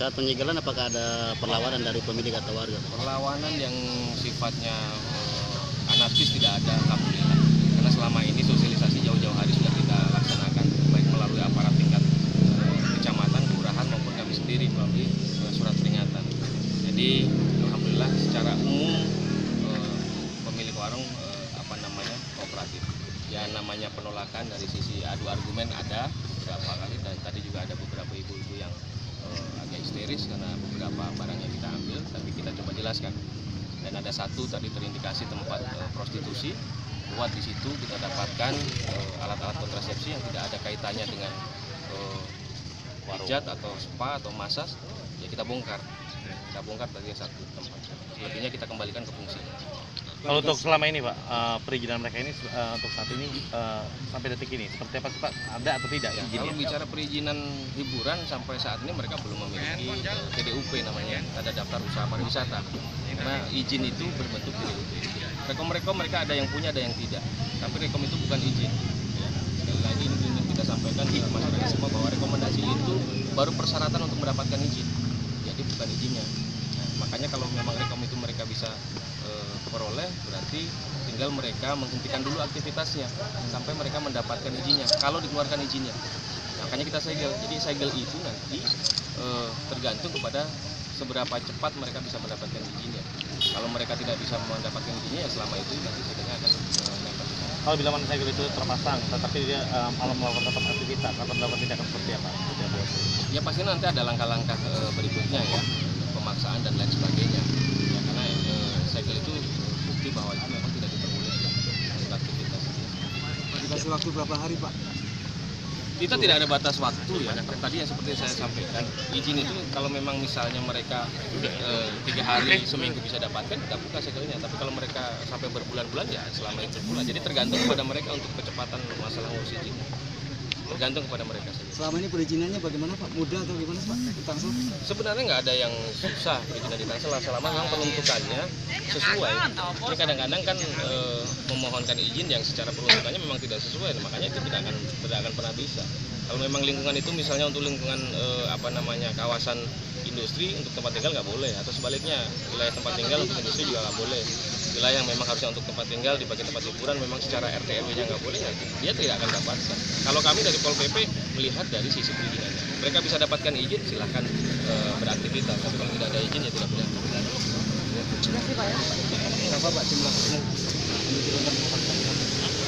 Saat penyegelan apakah ada perlawanan dari pemilik atau warga? Perlawanan yang sifatnya anarkis tidak ada, alhamdulillah. Karena selama ini sosialisasi jauh-jauh hari sudah kita laksanakan, baik melalui aparat tingkat kecamatan, kelurahan maupun kami sendiri melalui surat peringatan. Jadi alhamdulillah secara umum pemilik warung kooperatif. Ya namanya penolakan dari sisi adu argumen ada beberapa kali, dan tadi juga ada beberapa ibu-ibu yang agak histeris karena beberapa barang yang kita ambil, tapi kita coba jelaskan. Dan ada satu tadi terindikasi tempat prostitusi, buat di situ kita dapatkan alat-alat kontrasepsi yang tidak ada kaitannya dengan pijat atau spa atau masas, ya kita bongkar. Kita bongkar tadi satu tempat. Selebihnya kita kembalikan ke fungsi. Kalau untuk selama ini Pak, perizinan mereka ini untuk saat ini sampai detik ini seperti apa sih Pak? Ada atau tidak ya, izinnya? kalau bicara perizinan hiburan sampai saat ini mereka belum memiliki TDUP namanya, tanda daftar usaha pariwisata. Karena izin itu berbentuk TDUP. Rekom mereka ada yang punya, ada yang tidak. Tapi rekom itu bukan izin. Ya, sekali lagi ini ingin kita sampaikan ke masyarakat semua bahwa rekomendasi itu baru persyaratan untuk mendapatkan izin. Jadi bukan izinnya. Nah, makanya kalau memang rekom itu mereka bisa peroleh, berarti tinggal mereka menghentikan dulu aktivitasnya sampai mereka mendapatkan izinnya, kalau dikeluarkan izinnya. Makanya kita segel. Jadi segel itu nanti tergantung kepada seberapa cepat mereka bisa mendapatkan izinnya. Kalau mereka tidak bisa mendapatkan izinnya, ya selama itu nanti segelnya akan menempel. Kalau bila mana segel itu terpasang, tetapi dia malah melakukan tetap aktivitas atau melakukan tindakan seperti apa? Ya pasti nanti ada langkah-langkah berikutnya ya, pemaksaan dan lain sebagainya. Ya, karena segel itu bukti bahwa itu memang tidak diperbolehkan untuk aktivitas. Dikasih waktu berapa hari Pak? Kita tidak ada batas waktu ya. Tadi yang seperti saya sampaikan, izin itu kalau memang misalnya mereka 3 hari seminggu bisa dapatkan, kita buka segelnya. Tapi kalau mereka sampai berbulan-bulan ya selama itu pula. Jadi tergantung kepada mereka untuk kecepatan masalah ngurus izin. Tergantung kepada mereka saja. Selama ini perizinannya bagaimana Pak? Mudah atau gimana Pak? Di Tangsel? Sebenarnya nggak ada yang susah perizinan di Tangsel, selama memang penuntukannya sesuai. Ini kadang-kadang kan memohonkan izin yang secara penuntukannya memang tidak sesuai, makanya itu tidak akan pernah bisa. Kalau memang lingkungan itu misalnya untuk lingkungan kawasan industri untuk tempat tinggal nggak boleh, atau sebaliknya wilayah tempat tinggal untuk industri juga nggak boleh. Wilayah yang memang harusnya untuk tempat tinggal dipakai tempat hiburan memang secara RT RW-nya nggak boleh, ya dia tidak akan dapatkan. Kalau kami dari Pol PP melihat dari sisi perizinannya, mereka bisa dapatkan izin silahkan beraktivitas, tapi kalau tidak ada izin ya tidak boleh. Berapa Pak jumlah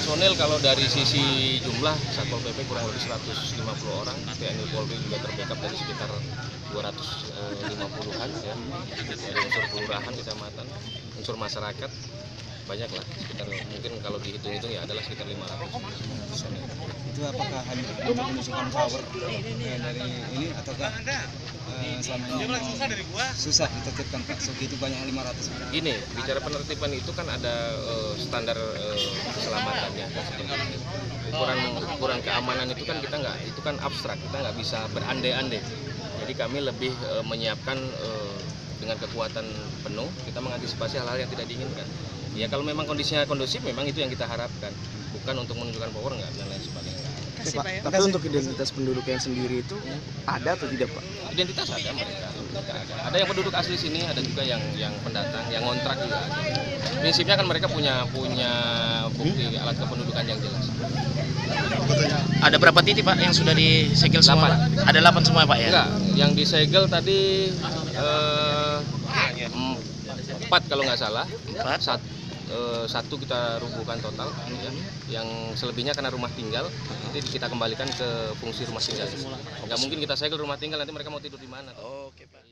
personel kalau dari sisi jumlah Satpol PP kurang lebih 150 orang, TNI Polri juga terbackup dari sekitar 250-an ya, dari unsur kelurahan, kecamatan, unsur masyarakat, banyak lah, sekitar mungkin kalau dihitung-hitung ya adalah sekitar 500 personel. itu apakah hanya untuk menunjukkan power dari ini ataukah selama ini susah ditertibkan Pak? Segitu banyak 500. Gini, bicara penertiban itu kan ada standar keselamatannya. Ukuran keamanan itu kan kita nggak, itu kan abstrak, kita nggak bisa berandai-andai. Jadi kami lebih menyiapkan dengan kekuatan penuh, kita mengantisipasi hal-hal yang tidak diinginkan. Ya kalau memang kondisinya kondusif, memang itu yang kita harapkan, bukan untuk menunjukkan power nggak dan lain sebagainya. Tapi untuk identitas penduduk yang sendiri itu ada atau tidak Pak? Identitas ada mereka, ada yang penduduk asli sini, ada juga yang pendatang, yang ngontrak juga ada. Prinsipnya kan mereka punya bukti alat kependudukan yang jelas. Ada berapa titik Pak yang sudah disegel semua? Ada 8 semua Pak ya? Enggak, yang disegel tadi 4 kalau nggak salah. 4? Satu kita rubuhkan total ya. Yang selebihnya karena rumah tinggal, nanti kita kembalikan ke fungsi rumah tinggal. Nggak mungkin kita segel rumah tinggal, nanti mereka mau tidur di mana. Oke Pak.